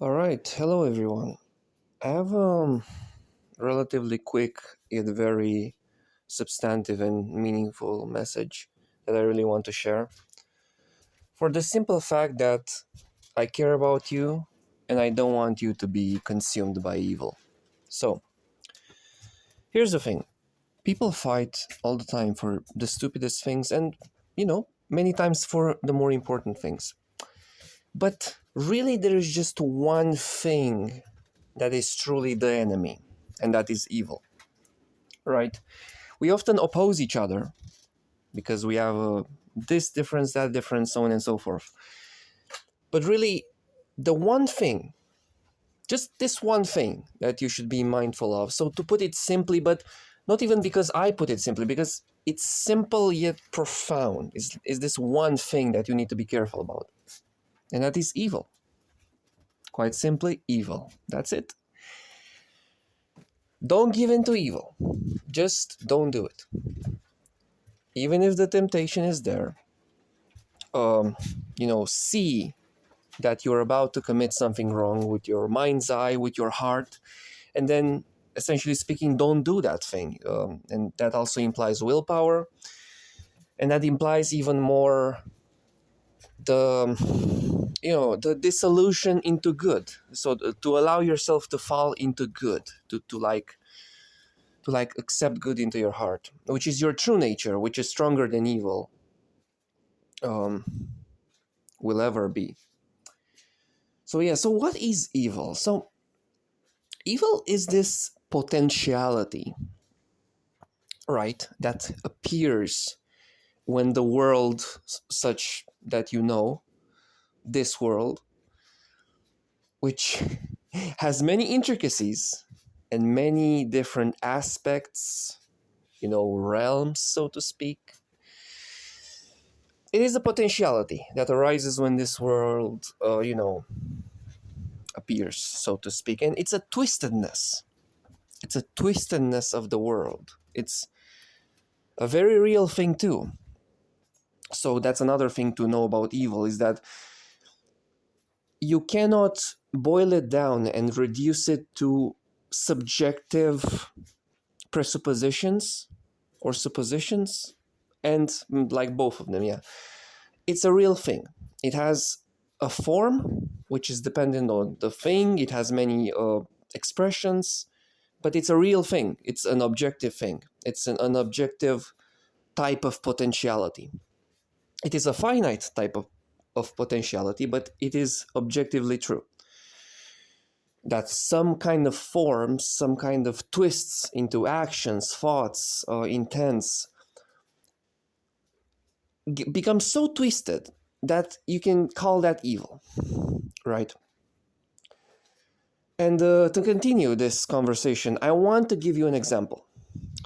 All right, hello everyone. I have a relatively quick yet very substantive and meaningful message that I really want to share. For the simple fact that I care about you and I don't want you to be consumed by evil. So, here's the thing people fight all the time for the stupidest things and, many times for the more important things. But really, there is just one thing that is truly the enemy, and that is evil, right? We often oppose each other because we have this difference, that difference, so on and so forth. But really, the one thing, just this one thing that you should be mindful of. So, to put it simply, but not even because I put it simply, because it's simple yet profound, is this one thing that you need to be careful about, and that is evil. Quite simply, evil. That's it. Don't give in to evil. Just don't do it. Even if the temptation is there, see that you're about to commit something wrong with your mind's eye, with your heart, and then essentially speaking, don't do that thing. And that also implies willpower, and that implies even more the the dissolution into good. So to allow yourself to fall into good, to accept good into your heart, which is your true nature, which is stronger than evil um, will ever be. So yeah, so what is evil? So evil is this potentiality, right, that appears when the world, such that this world, which has many intricacies and many different aspects, realms, so to speak. It is a potentiality that arises when this world, appears, so to speak. And it's a twistedness. It's a twistedness of the world. It's a very real thing too. So that's another thing to know about evil, is that you cannot boil it down and reduce it to subjective presuppositions or suppositions, and like both of them, yeah. It's a real thing. It has a form which is dependent on the thing. It has many expressions, but it's a real thing. It's an objective thing. It's an objective type of potentiality. It is a finite type of potentiality, but it is objectively true that some kind of forms, some kind of twists into actions, thoughts, intents become so twisted that you can call that evil, right? And to continue this conversation, I want to give you an example.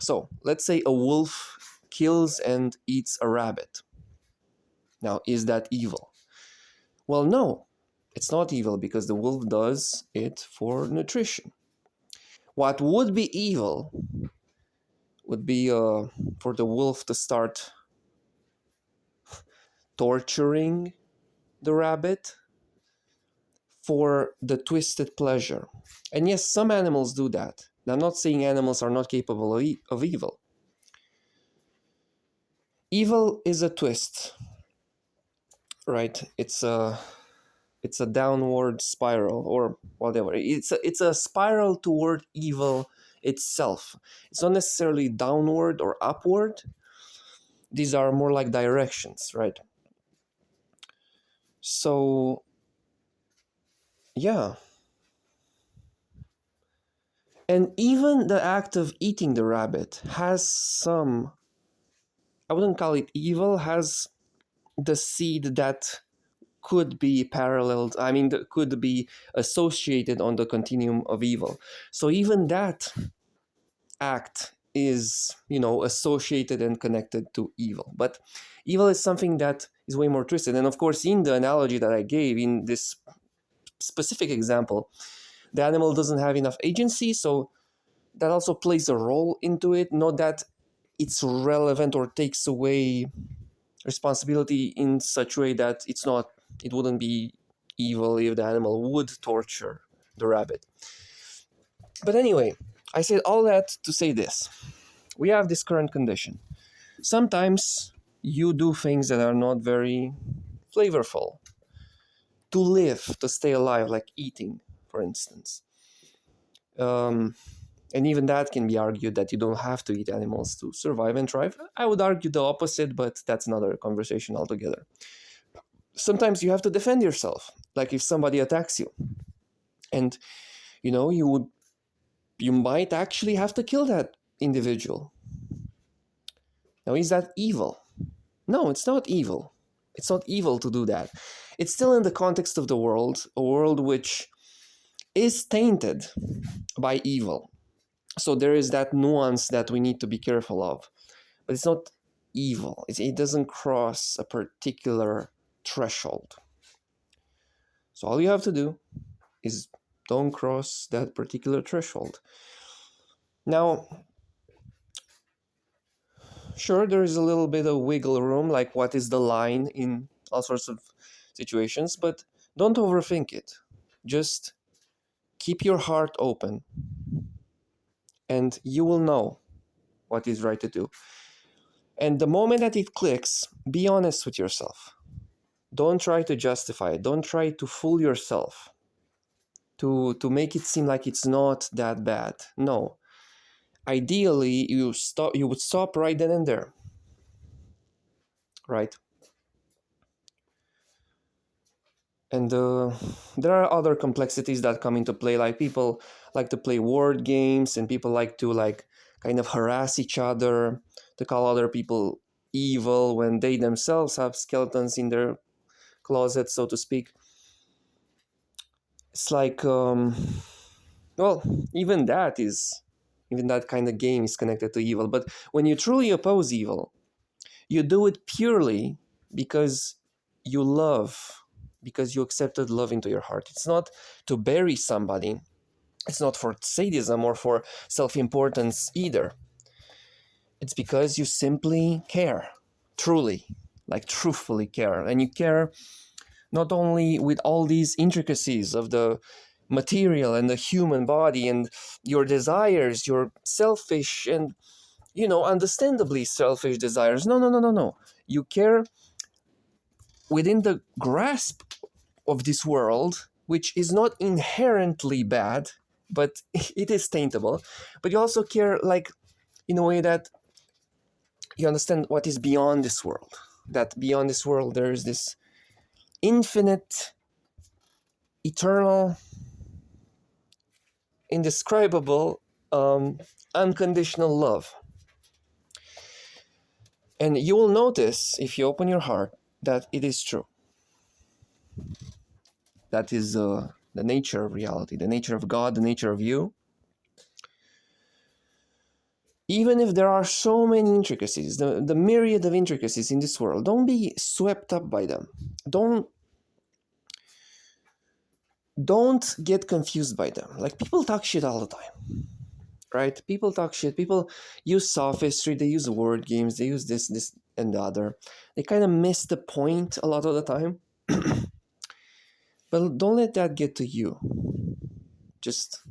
So let's say a wolf kills and eats a rabbit. Now, is that evil? Well, no, it's not evil because the wolf does it for nutrition. What would be evil would be for the wolf to start torturing the rabbit for the twisted pleasure. And yes, some animals do that. Now, I'm not saying animals are not capable of evil. Evil is a twist, right? It's a downward spiral or whatever. It's a spiral toward evil itself. It's not necessarily downward or upward. These are more like directions, right? So yeah. And even the act of eating the rabbit has some, I wouldn't call it evil, has the seed that could be paralleled, I mean, that could be associated on the continuum of evil. So even that act is, associated and connected to evil. But evil is something that is way more twisted. And of course, in the analogy that I gave in this specific example, the animal doesn't have enough agency, so that also plays a role into it. Not that it's relevant or takes away responsibility in such a way that it wouldn't be evil if the animal would torture the rabbit. But anyway, I said all that to say this. We have this current condition. Sometimes you do things that are not very flavorful to live, to stay alive, like eating, for instance. Um, and even that can be argued that you don't have to eat animals to survive and thrive. I would argue the opposite, but that's another conversation altogether. Sometimes you have to defend yourself, like if somebody attacks you, and you might actually have to kill that individual. Now, is that evil? No, it's not evil. It's not evil to do that. It's still in the context of the world, a world which is tainted by evil. So there is that nuance that we need to be careful of. But it's not evil. It doesn't cross a particular threshold. So all you have to do is don't cross that particular threshold. Now, sure, there is a little bit of wiggle room, like what is the line in all sorts of situations, but don't overthink it. Just keep your heart open, and you will know what is right to do. And the moment that it clicks, be honest with yourself. Don't try to justify it. Don't try to fool yourself to make it seem like it's not that bad. No. Ideally, you would stop right then and there. Right? And there are other complexities that come into play, like people like to play word games, and people like to kind of harass each other, to call other people evil when they themselves have skeletons in their closet, so to speak. It's like, well, even that kind of game is connected to evil. But when you truly oppose evil, you do it purely because you love, because you accepted love into your heart. It's not to bury somebody. It's not for sadism or for self-importance either. It's because you simply care, truly, like truthfully care. And you care not only with all these intricacies of the material and the human body and your desires, your selfish and, understandably selfish desires. No, no, no, no, no. You care within the grasp of this world, which is not inherently bad, but it is taintable. But you also care, like, in a way that you understand what is beyond this world. That beyond this world, there is this infinite, eternal, indescribable, unconditional love. And you will notice, if you open your heart, that it is true. That is the nature of reality, the nature of God, the nature of you. Even if there are so many intricacies, the myriad of intricacies in this world, don't be swept up by them. Don't get confused by them. Like, people talk shit all the time, right? People talk shit. People use sophistry. They use word games. They use this, and the other. They kind of miss the point a lot of the time. But don't let that get to you. Just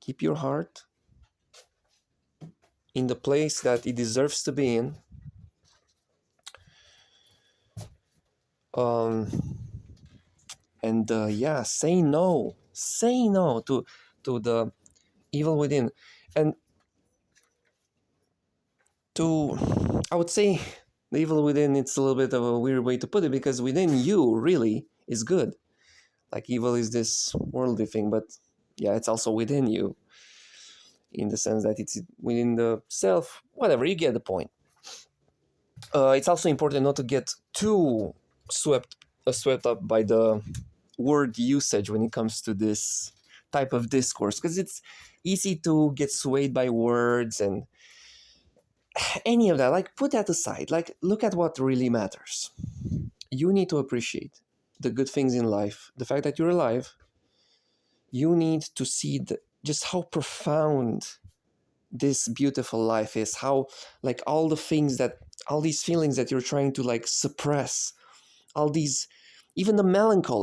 keep your heart in the place that it deserves to be in. And say no. Say no to the evil within. And I would say the evil within, it's a little bit of a weird way to put it, because within you really is good. Like, evil is this worldly thing, but yeah, it's also within you, in the sense that it's within the self. Whatever, you get the point. It's also important not to get too swept up by the word usage when it comes to this type of discourse, because it's easy to get swayed by words and any of that. Like, put that aside. Like, look at what really matters. You need to appreciate the good things in life, the fact that you're alive. You need to see just how profound this beautiful life is, how, like, all these feelings that you're trying to, like, suppress, all these even the melancholy